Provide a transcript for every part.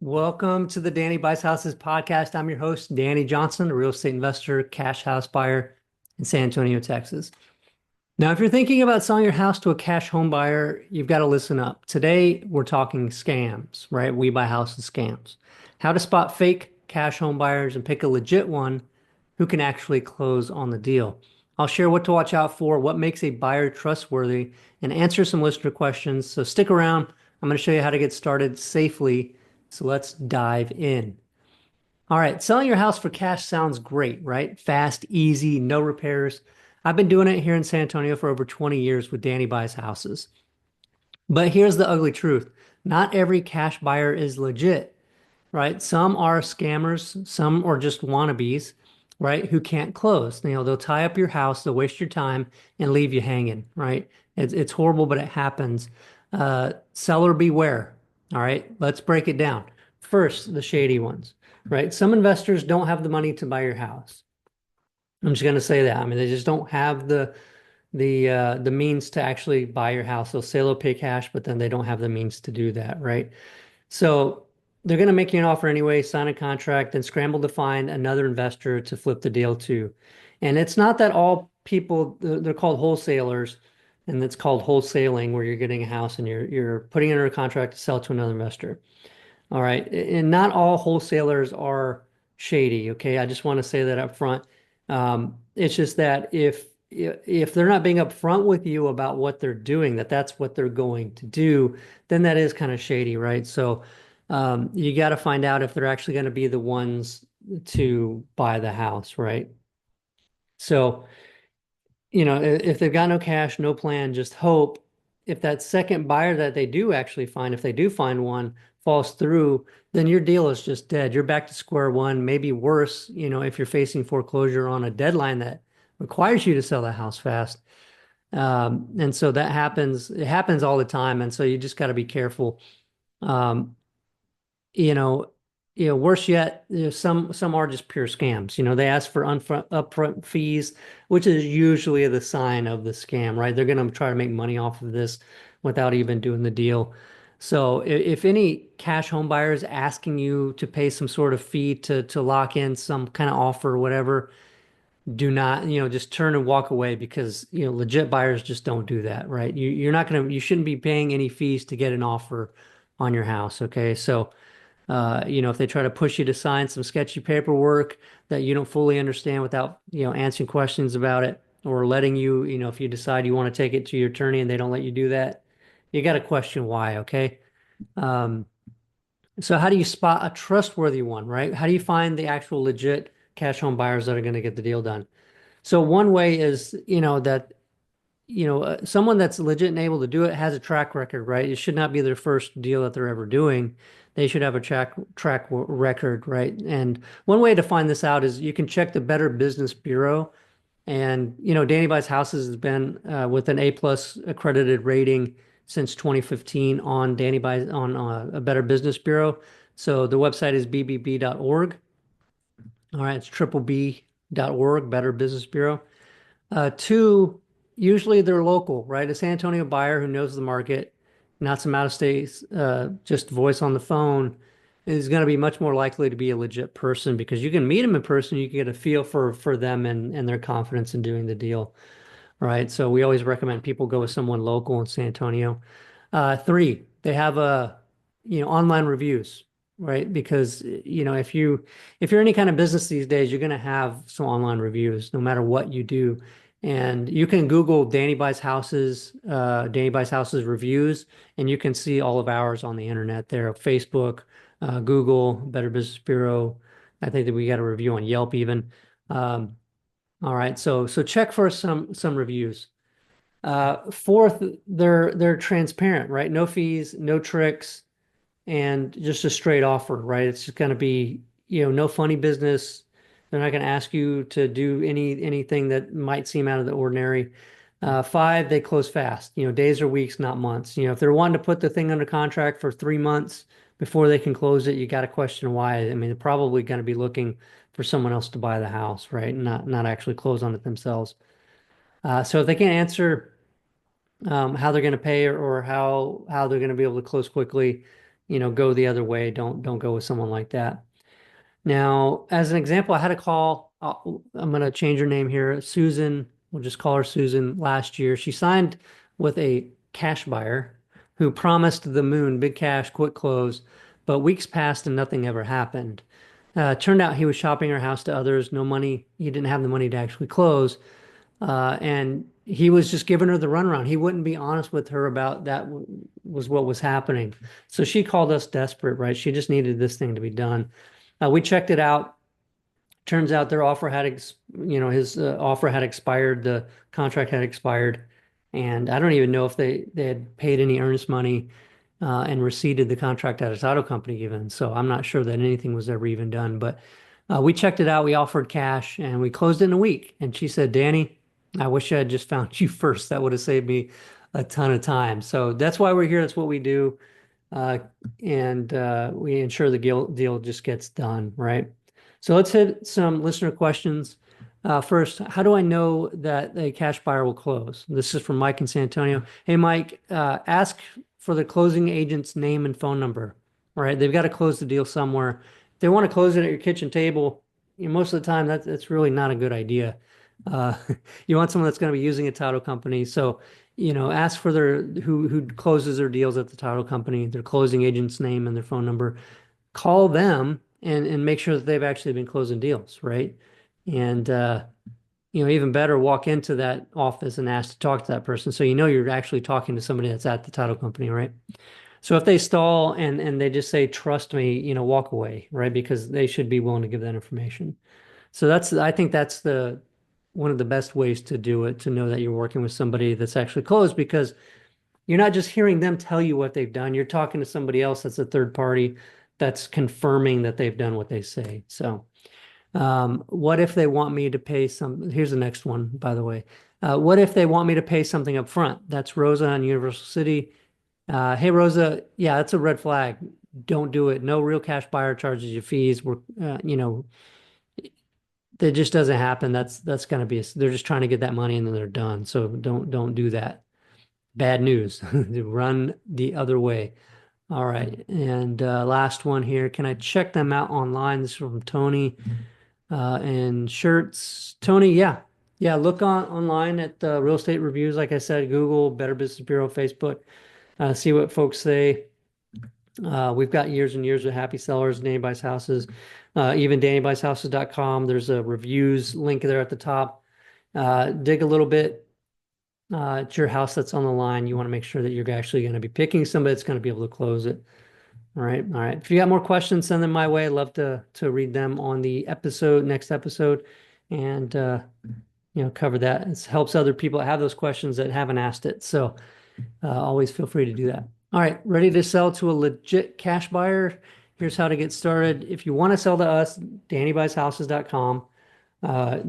Welcome to the Danny Buys Houses podcast. I'm your host, Danny Johnson, a real estate investor, cash house buyer in San Antonio, Texas. Now, if you're thinking about selling your house to a cash home buyer, you've got to listen up. Today, we're talking scams, right? We buy houses scams. How to spot fake cash home buyers and pick a legit one who can actually close on the deal. I'll share what to watch out for, what makes a buyer trustworthy, and answer some listener questions. So stick around. I'm going to show you how to get started safely. So let's dive in. All right, selling your house for cash sounds great, right? Fast, easy, no repairs. I've been doing it here in San Antonio for over 20 years with Danny Buys Houses. But here's the ugly truth. Not every cash buyer is legit, right? Some are scammers, some are just wannabes, right? Who can't close. They'll tie up your house, they'll waste your time and leave you hanging, right? It's horrible, but it happens. Seller beware. All right, let's break it down. First, the shady ones, right? Some investors don't have the money to buy your house. I'm just going to say that. I mean, they just don't have the means to actually buy your house. They'll say they'll pay cash, but then they don't have the means to do that, right? So they're going to make you an offer anyway, sign a contract, and scramble to find another investor to flip the deal to. And it's not that all people, they're called wholesalers, and it's called wholesaling, where you're getting a house and you're putting it under a contract to sell to another investor. All right. And not all wholesalers are shady. Okay. I just want to say that up front. It's just that if they're not being upfront with you about what they're doing, that's what they're going to do, then that is kind of shady, right? So you got to find out if they're actually going to be the ones to buy the house, right? So if they've got no cash, no plan, just hope if that second buyer that they do actually find, if they do find one, falls through, then your deal is just dead. You're back to square one, maybe worse, if you're facing foreclosure on a deadline that requires you to sell the house fast. And so that happens, it happens all the time. And so you just got to be careful. Um, you know, worse yet, some are just pure scams. They ask for upfront fees, which is usually the sign of the scam, right? They're going to try to make money off of this without even doing the deal. So if any cash home buyer is asking you to pay some sort of fee to lock in some kind of offer or whatever, do not, just turn and walk away because, legit buyers just don't do that, right? You shouldn't be paying any fees to get an offer on your house, okay? So if they try to push you to sign some sketchy paperwork that you don't fully understand without, answering questions about it or letting you, if you decide you want to take it to your attorney and they don't let you do that, you got to question why, okay? Um, so how do you spot a trustworthy one, right? How do you find the actual legit cash home buyers that are going to get the deal done? So one way is, that someone that's legit and able to do it has a track record, right? It should not be their first deal that they're ever doing. They should have a record, right? And one way to find this out is you can check the Better Business Bureau. And Danny Buys Houses has been with an A+ accredited rating since 2015 on Danny Buys on a Better Business Bureau. So the website is bbb.org. All right, it's triple B.org, Better Business Bureau. Two, usually they're local, right? A San Antonio buyer who knows the market, not some out of state, just voice on the phone, is going to be much more likely to be a legit person because you can meet them in person, you can get a feel for them and their confidence in doing the deal, right? So we always recommend people go with someone local in San Antonio. Three, they have online reviews, right? Because if you're any kind of business these days, you're going to have some online reviews no matter what you do. And you can Google Danny Buys Houses reviews, and you can see all of ours on the internet there, Facebook, Google, Better Business Bureau. I think that we got a review on Yelp even. All right, so check for some reviews. Fourth, they're transparent, right? No fees, no tricks, and just a straight offer, right? It's just going to be, no funny business. They're not going to ask you to do anything that might seem out of the ordinary. Five, they close fast, days or weeks, not months. If they're wanting to put the thing under contract for 3 months before they can close it, you got to question why. I mean, they're probably going to be looking for someone else to buy the house, right? Not actually close on it themselves. So if they can't answer how they're going to pay or how they're going to be able to close quickly, go the other way. Don't go with someone like that. Now, as an example, I had a call. I'm going to change her name here. Susan, we'll just call her Susan. Last year, she signed with a cash buyer who promised the moon, big cash, quick close, but weeks passed and nothing ever happened. Turned out he was shopping her house to others. No money. He didn't have the money to actually close. And he was just giving her the runaround. He wouldn't be honest with her about that was what was happening. So she called us desperate, right? She just needed this thing to be done. We checked it out. Turns out their offer had, his offer had expired. The contract had expired, and I don't even know if they had paid any earnest money and receipted the contract at a title company even. So I'm not sure that anything was ever even done. But we checked it out. We offered cash, and we closed it in a week. And she said, "Danny, I wish I had just found you first. That would have saved me a ton of time." So that's why we're here. That's what we do, uh, and we ensure the deal just gets done, right? So let's hit some listener questions. First, how do I know that a cash buyer will close? This is from Mike in San Antonio. Hey, Mike, ask for the closing agent's name and phone number. All right, they've got to close the deal somewhere. If they want to close it at your kitchen table, most of the time that's really not a good idea. Uh, you want someone that's going to be using a title company. So, ask for their who closes their deals at the title company, their closing agent's name and their phone number. Call them and make sure that they've actually been closing deals, right? And even better, walk into that office and ask to talk to that person. So you're actually talking to somebody that's at the title company, right? So if they stall and they just say, trust me, walk away, right? Because they should be willing to give that information. So I think that's the one of the best ways to do it, to know that you're working with somebody that's actually closed, because you're not just hearing them tell you what they've done. You're talking to somebody else that's a third party that's confirming that they've done what they say. So, what if they want me to pay some? Here's the next one, by the way. What if they want me to pay something up front? That's Rosa on Universal City. Hey, Rosa, yeah, that's a red flag. Don't do it. No real cash buyer charges you fees. That just doesn't happen. That's going to be, they're just trying to get that money and then they're done. So don't do that. Bad news. Run the other way. All right. And last one here. Can I check them out online? This is from Tony and shirts. Tony, yeah. Yeah, look online at real estate reviews. Like I said, Google, Better Business Bureau, Facebook. See what folks say. We've got years and years of happy sellers, Danny Buys Houses, even DannyBuysHouses.com. There's a reviews link there at the top. Dig a little bit. It's your house that's on the line. You want to make sure that you're actually going to be picking somebody that's going to be able to close it. All right. All right. If you got more questions, send them my way. I'd love to read them on the next episode, and cover that. It helps other people have those questions that haven't asked it. So always feel free to do that. All right. Ready to sell to a legit cash buyer? Here's how to get started. If you want to sell to us, DannyBuysHouses.com.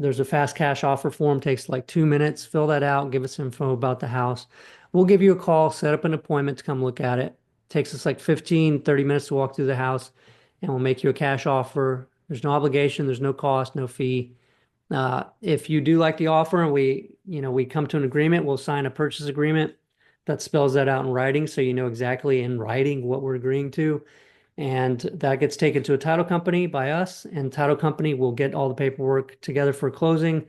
There's a fast cash offer form, takes like 2 minutes. Fill that out, give us info about the house. We'll give you a call, set up an appointment to come look at it. Takes us like 15, 30 minutes to walk through the house, and we'll make you a cash offer. There's no obligation, there's no cost, no fee. If you do like the offer and we come to an agreement, we'll sign a purchase agreement that spells that out in writing, so you know exactly in writing what we're agreeing to. And that gets taken to a title company by us, and title company will get all the paperwork together for closing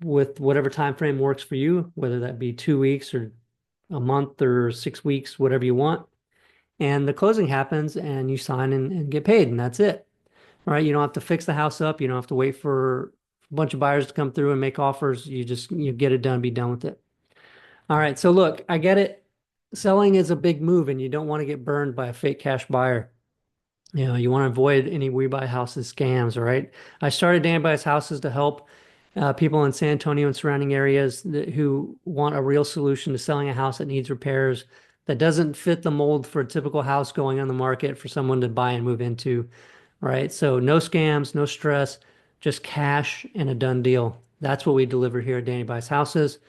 with whatever time frame works for you, whether that be 2 weeks or a month or 6 weeks, whatever you want. And the closing happens and you sign and get paid, and that's it. All right. You don't have to fix the house up. You don't have to wait for a bunch of buyers to come through and make offers. You get it done, be done with it. All right. So look, I get it. Selling is a big move and you don't want to get burned by a fake cash buyer. You want to avoid any We Buy Houses scams, all right? I started Dan Buys Houses to help people in San Antonio and surrounding areas who want a real solution to selling a house that needs repairs, that doesn't fit the mold for a typical house going on the market for someone to buy and move into, right? So no scams, no stress, just cash and a done deal. That's what we deliver here at Danny Buys Houses.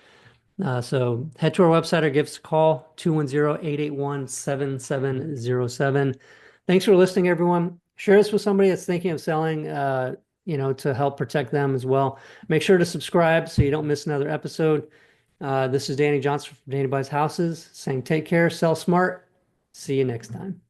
So head to our website or give us a call, 210-881-7707. Thanks for listening, everyone. Share this with somebody that's thinking of selling, to help protect them as well. Make sure to subscribe so you don't miss another episode. This is Danny Johnson from Danny Buys Houses saying take care, sell smart, See you next time.